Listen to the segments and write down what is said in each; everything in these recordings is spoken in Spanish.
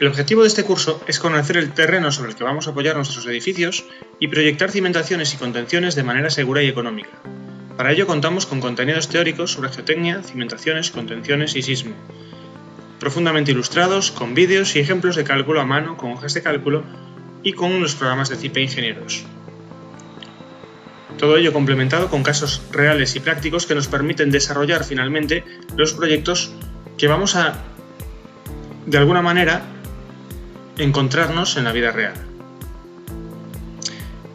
El objetivo de este curso es conocer el terreno sobre el que vamos a apoyar nuestros edificios y proyectar cimentaciones y contenciones de manera segura y económica. Para ello contamos con contenidos teóricos sobre geotecnia, cimentaciones, contenciones y sismo, profundamente ilustrados, con vídeos y ejemplos de cálculo a mano, con hojas de cálculo y con los programas de CIPE Ingenieros. Todo ello complementado con casos reales y prácticos que nos permiten desarrollar finalmente los proyectos que vamos a, de alguna manera, encontrarnos en la vida real.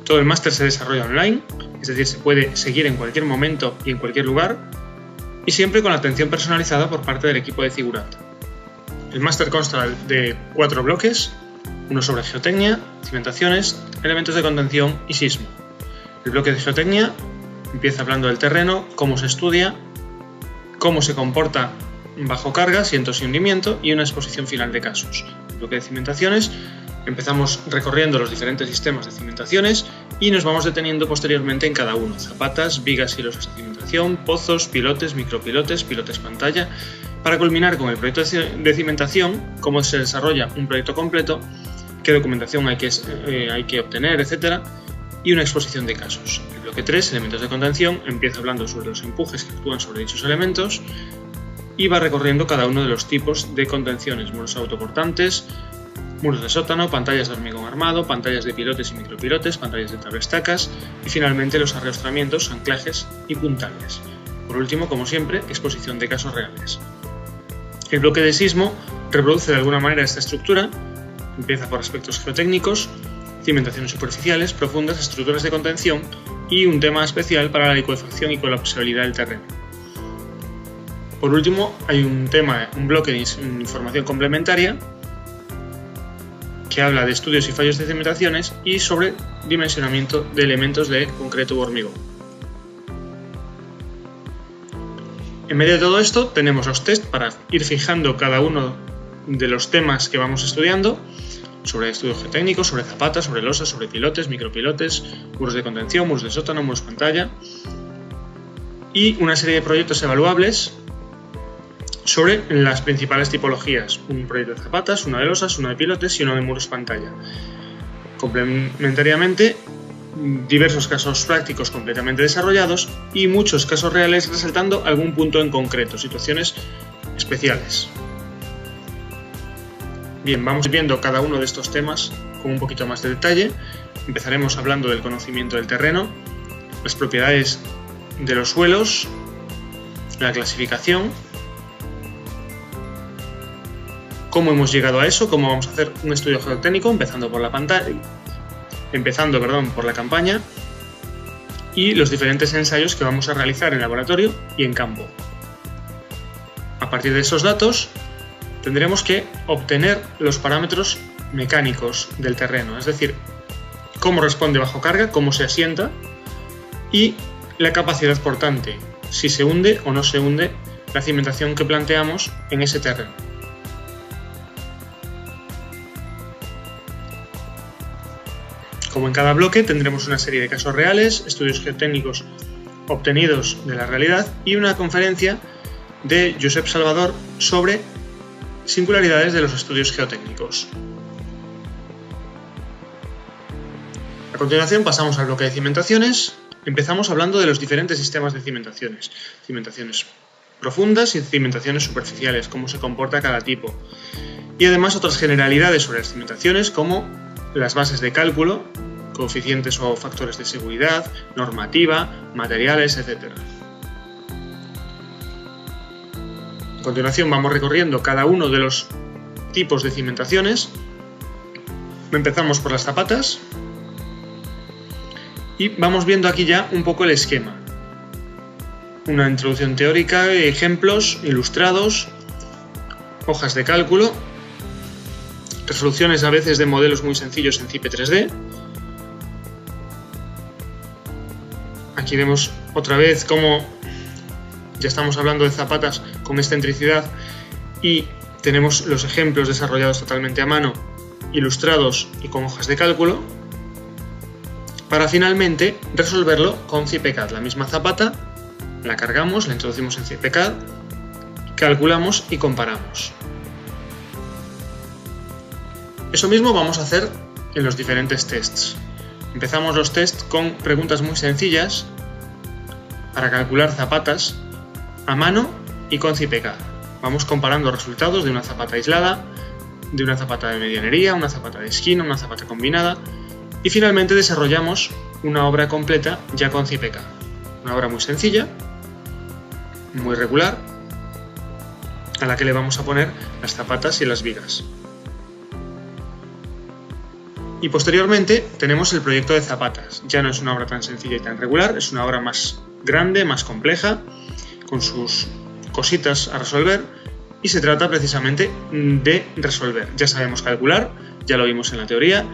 Todo el máster se desarrolla online, es decir, se puede seguir en cualquier momento y en cualquier lugar, y siempre con la atención personalizada por parte del equipo de Cigurat. El máster consta de 4 bloques, uno sobre geotecnia, cimentaciones, elementos de contención y sismo. El bloque de geotecnia empieza hablando del terreno, cómo se estudia, cómo se comporta bajo carga, cientos y hundimiento y una exposición final de casos. El bloque de cimentaciones empezamos recorriendo los diferentes sistemas de cimentaciones y nos vamos deteniendo posteriormente en cada uno: zapatas, vigas y losas de cimentación, pozos, pilotes, micropilotes, pilotes pantalla, para culminar con el proyecto de cimentación, cómo se desarrolla un proyecto completo, qué documentación hay que obtener, etc. y una exposición de casos. El bloque 3, elementos de contención, empieza hablando sobre los empujes que actúan sobre dichos elementos y va recorriendo cada uno de los tipos de contenciones: muros autoportantes, muros de sótano, pantallas de hormigón armado, pantallas de pilotes y micropilotes, pantallas de tabla-estacas y finalmente los arrastramientos, anclajes y puntales. Por último, como siempre, exposición de casos reales. El bloque de sismo reproduce de alguna manera esta estructura, empieza por aspectos geotécnicos, cimentaciones superficiales, profundas, estructuras de contención y un tema especial para la licuefacción y colapsabilidad del terreno. Por último, hay un bloque de información complementaria que habla de estudios y fallos de cimentaciones y sobre dimensionamiento de elementos de concreto u hormigón. En medio de todo esto tenemos los test para ir fijando cada uno de los temas que vamos estudiando, sobre estudios geotécnicos, sobre zapatas, sobre losas, sobre pilotes, micropilotes, muros de contención, muros de sótano, muros pantalla y una serie de proyectos evaluables sobre las principales tipologías: un proyecto de zapatas, uno de losas, uno de pilotes y uno de muros pantalla. Complementariamente, diversos casos prácticos completamente desarrollados y muchos casos reales resaltando algún punto en concreto, situaciones especiales. Bien, vamos viendo cada uno de estos temas con un poquito más de detalle. Empezaremos hablando del conocimiento del terreno, las propiedades de los suelos, la clasificación, cómo hemos llegado a eso, cómo vamos a hacer un estudio geotécnico empezando por la campaña y los diferentes ensayos que vamos a realizar en laboratorio y en campo. A partir de esos datos tendremos que obtener los parámetros mecánicos del terreno, es decir, cómo responde bajo carga, cómo se asienta y la capacidad portante, si se hunde o no se hunde la cimentación que planteamos en ese terreno. Como en cada bloque tendremos una serie de casos reales, estudios geotécnicos obtenidos de la realidad y una conferencia de Josep Salvador sobre singularidades de los estudios geotécnicos. A continuación pasamos al bloque de cimentaciones. Empezamos hablando de los diferentes sistemas de cimentaciones. Cimentaciones profundas y cimentaciones superficiales, cómo se comporta cada tipo. Y además otras generalidades sobre las cimentaciones como las bases de cálculo, coeficientes o factores de seguridad, normativa, materiales, etc. A continuación vamos recorriendo cada uno de los tipos de cimentaciones. Empezamos por las zapatas y vamos viendo aquí ya un poco el esquema. Una introducción teórica, ejemplos ilustrados, hojas de cálculo, resoluciones a veces de modelos muy sencillos en CIPE 3D. Aquí vemos otra vez cómo ya estamos hablando de zapatas con excentricidad y tenemos los ejemplos desarrollados totalmente a mano, ilustrados y con hojas de cálculo, para finalmente resolverlo con CIPE-CAD. La misma zapata la cargamos, la introducimos en CIPE-CAD, calculamos y comparamos. Eso mismo vamos a hacer en los diferentes tests. Empezamos los tests con preguntas muy sencillas para calcular zapatas a mano y con CIPECAD. Vamos comparando resultados de una zapata aislada, de una zapata de medianería, una zapata de esquina, una zapata combinada y finalmente desarrollamos una obra completa ya con CIPECAD. Una obra muy sencilla, muy regular, a la que le vamos a poner las zapatas y las vigas. Y posteriormente tenemos el proyecto de zapatas. Ya no es una obra tan sencilla y tan regular, es una obra más grande, más compleja, con sus cositas a resolver, y se trata precisamente de resolver. Ya sabemos calcular, ya lo vimos en la teoría,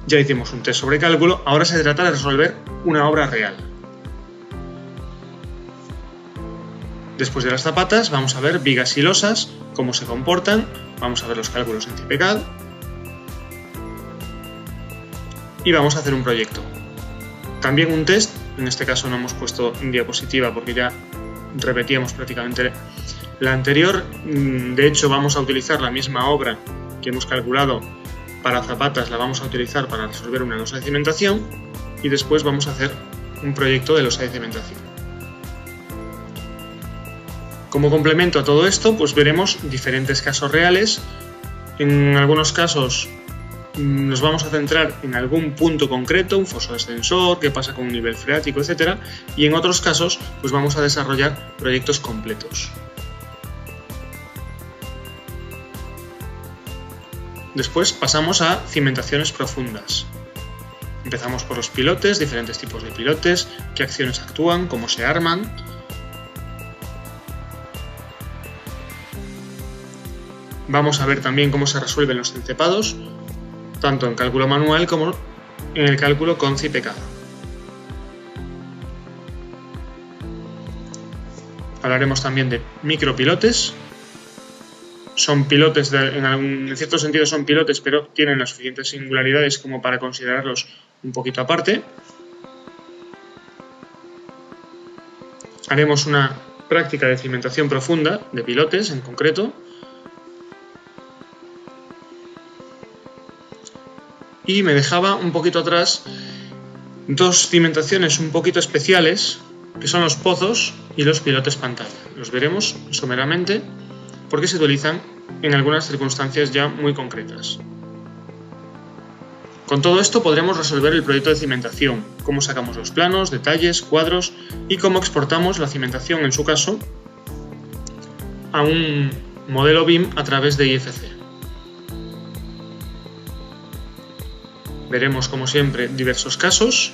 ya hicimos un test sobre cálculo, ahora se trata de resolver una obra real. Después de las zapatas vamos a ver vigas y losas, cómo se comportan, vamos a ver los cálculos en CIPECAD y vamos a hacer un proyecto. También un test, en este caso no hemos puesto en diapositiva porque ya repetíamos prácticamente la anterior. De hecho vamos a utilizar la misma obra que hemos calculado para zapatas, la vamos a utilizar para resolver una losa de cimentación y después vamos a hacer un proyecto de losa de cimentación. Como complemento a todo esto, pues veremos diferentes casos reales. En algunos casos nos vamos a centrar en algún punto concreto, un foso ascensor, qué pasa con un nivel freático, etc. Y en otros casos, pues vamos a desarrollar proyectos completos. Después pasamos a cimentaciones profundas. Empezamos por los pilotes, diferentes tipos de pilotes, qué acciones actúan, cómo se arman. Vamos a ver también cómo se resuelven los encepados, tanto en cálculo manual como en el cálculo con CIPECAD. Hablaremos también de micropilotes. Son pilotes, en cierto sentido son pilotes, pero tienen las suficientes singularidades como para considerarlos un poquito aparte. Haremos una práctica de cimentación profunda de pilotes en concreto. Y me dejaba un poquito atrás dos cimentaciones un poquito especiales, que son los pozos y los pilotes pantalla. Los veremos someramente porque se utilizan en algunas circunstancias ya muy concretas. Con todo esto podremos resolver el proyecto de cimentación, cómo sacamos los planos, detalles, cuadros y cómo exportamos la cimentación, en su caso, a un modelo BIM a través de IFC. Veremos, como siempre, diversos casos.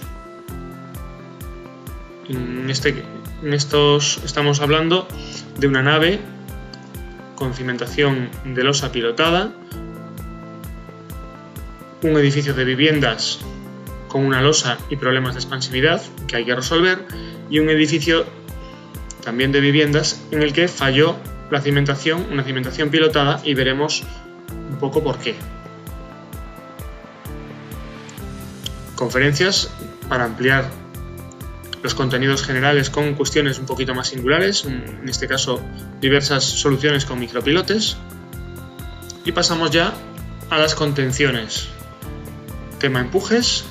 En estos estamos hablando de una nave con cimentación de losa pilotada, un edificio de viviendas con una losa y problemas de expansividad que hay que resolver, y un edificio también de viviendas en el que falló la cimentación, una cimentación pilotada, y veremos un poco por qué. Conferencias para ampliar los contenidos generales con cuestiones un poquito más singulares, en este caso diversas soluciones con micropilotes. Y pasamos ya a las contenciones. Tema empujes.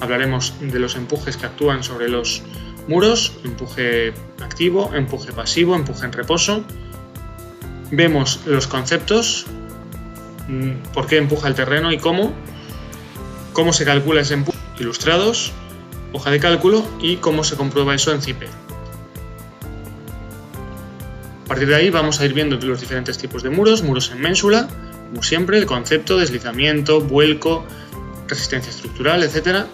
Hablaremos de los empujes que actúan sobre los muros, empuje activo, empuje pasivo, empuje en reposo. Vemos los conceptos, por qué empuja el terreno y cómo se calcula ese empuje, ilustrados, hoja de cálculo y cómo se comprueba eso en CIPE. A partir de ahí vamos a ir viendo los diferentes tipos de muros en ménsula, como siempre, el concepto, deslizamiento, vuelco, resistencia estructural, etc.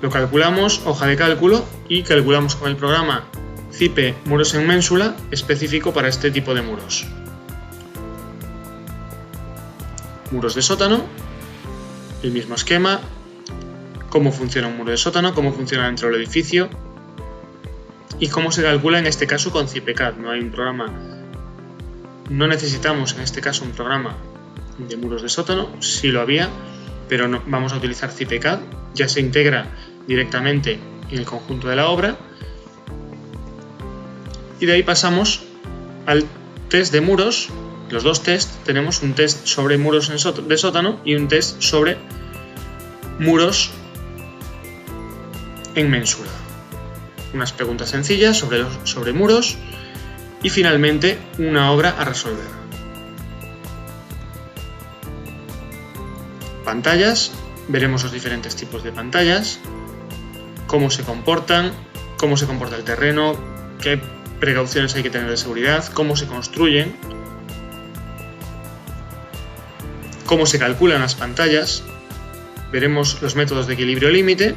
Lo calculamos, hoja de cálculo, y calculamos con el programa CIPE muros en ménsula específico para este tipo de muros. Muros de sótano, el mismo esquema, cómo funciona un muro de sótano, cómo funciona dentro del edificio y cómo se calcula en este caso con CIPECAD. No hay un programa, no necesitamos en este caso un programa de muros de sótano, sí lo había, pero no, vamos a utilizar CIPECAD, ya se integra directamente en el conjunto de la obra. Y de ahí pasamos al test de muros los dos tests tenemos un test sobre muros de sótano y un test sobre muros en ménsula. Unas preguntas sencillas sobre muros y finalmente una obra a resolver. Pantallas, veremos los diferentes tipos de pantallas, cómo se comportan, cómo se comporta el terreno, qué precauciones hay que tener de seguridad, cómo se construyen, cómo se calculan las pantallas, veremos los métodos de equilibrio límite,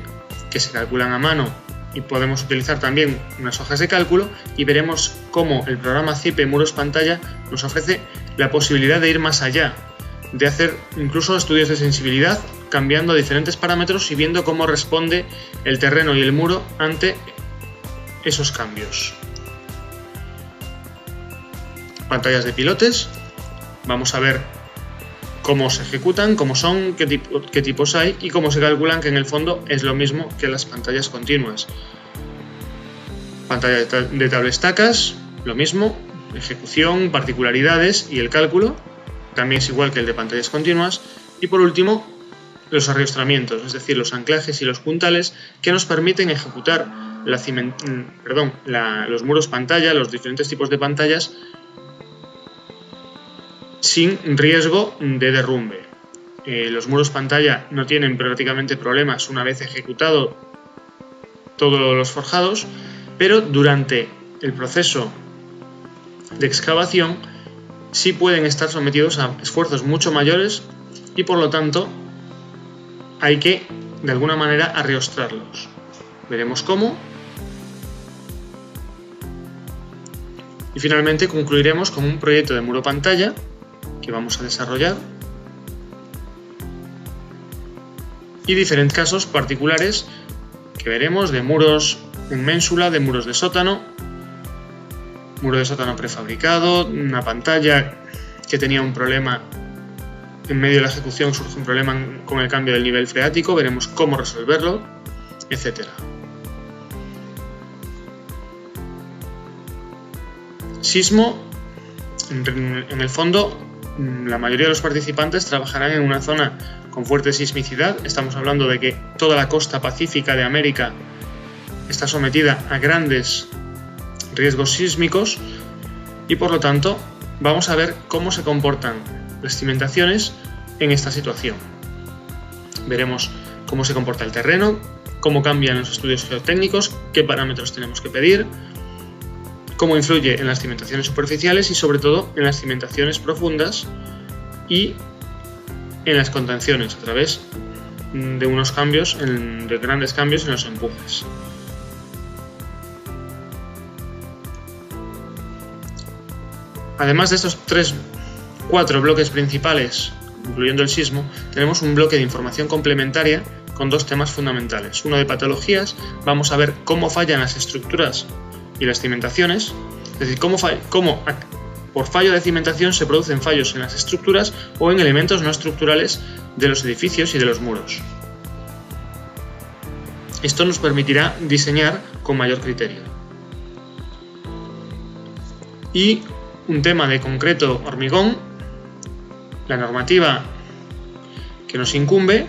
que se calculan a mano y podemos utilizar también unas hojas de cálculo, y veremos cómo el programa CIPE Muros Pantalla nos ofrece la posibilidad de ir más allá, de hacer incluso estudios de sensibilidad cambiando diferentes parámetros y viendo cómo responde el terreno y el muro ante esos cambios. Pantallas de pilotes, vamos a ver cómo se ejecutan, cómo son, qué tipos hay y cómo se calculan, que en el fondo es lo mismo que las pantallas continuas. Pantalla de tabla estacas, lo mismo, ejecución, particularidades y el cálculo, también es igual que el de pantallas continuas. Y por último, los arriostramientos, es decir, los anclajes y los puntales que nos permiten ejecutar los muros pantalla, los diferentes tipos de pantallas, sin riesgo de derrumbe. Los muros pantalla no tienen prácticamente problemas una vez ejecutado todos los forjados, pero durante el proceso de excavación sí pueden estar sometidos a esfuerzos mucho mayores y por lo tanto hay que de alguna manera arriostrarlos. Veremos cómo. Y finalmente concluiremos con un proyecto de muro pantalla que vamos a desarrollar y diferentes casos particulares que veremos de muros en ménsula, de muros de sótano, muro de sótano prefabricado, una pantalla que tenía un problema en medio de la ejecución, surge un problema con el cambio del nivel freático, veremos cómo resolverlo, etc. Sismo, en el fondo, la mayoría de los participantes trabajarán en una zona con fuerte sismicidad. Estamos hablando de que toda la costa pacífica de América está sometida a grandes riesgos sísmicos y por lo tanto vamos a ver cómo se comportan las cimentaciones en esta situación. Veremos cómo se comporta el terreno, cómo cambian los estudios geotécnicos, qué parámetros tenemos que pedir, cómo influye en las cimentaciones superficiales y sobre todo en las cimentaciones profundas y en las contenciones a través de unos cambios, de grandes cambios en los empujes. Además de estos 4 bloques principales, incluyendo el sismo, tenemos un bloque de información complementaria con 2 temas fundamentales. Uno de patologías, vamos a ver cómo fallan las estructuras y las cimentaciones, es decir, cómo por fallo de cimentación se producen fallos en las estructuras o en elementos no estructurales de los edificios y de los muros. Esto nos permitirá diseñar con mayor criterio. Y un tema de concreto hormigón, la normativa que nos incumbe,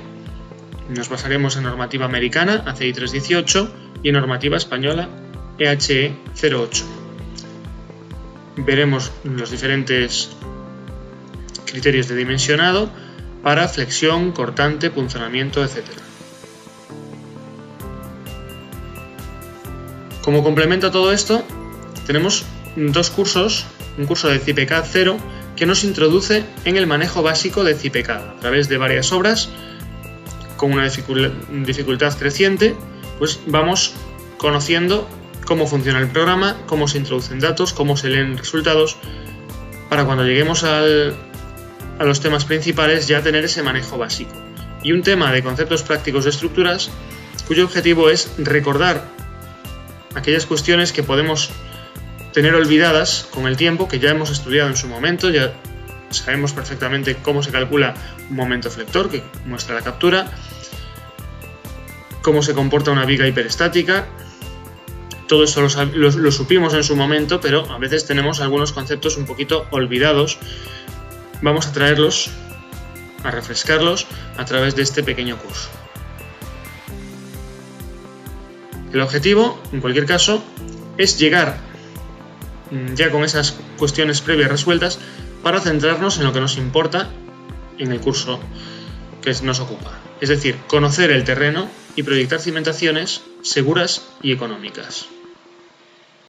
nos basaremos en normativa americana ACI 318 y en normativa española EHE 08. Veremos los diferentes criterios de dimensionado para flexión, cortante, punzonamiento, etc. Como complemento a todo esto, tenemos 2 cursos, un curso de CIPECAD 0 que nos introduce en el manejo básico de CIPECAD a través de varias obras con una dificultad creciente, pues vamos conociendo cómo funciona el programa, cómo se introducen datos, cómo se leen resultados, para cuando lleguemos a los temas principales ya tener ese manejo básico. Y un tema de conceptos prácticos de estructuras cuyo objetivo es recordar aquellas cuestiones que podemos tener olvidadas con el tiempo, que ya hemos estudiado en su momento, ya sabemos perfectamente cómo se calcula un momento flector que muestra la captura, cómo se comporta una viga hiperestática. todo esto lo supimos en su momento, pero a veces tenemos algunos conceptos un poquito olvidados. Vamos a traerlos, a refrescarlos a través de este pequeño curso. El objetivo, en cualquier caso, es llegar ya con esas cuestiones previas resueltas para centrarnos en lo que nos importa en el curso que nos ocupa. Es decir, conocer el terreno y proyectar cimentaciones seguras y económicas.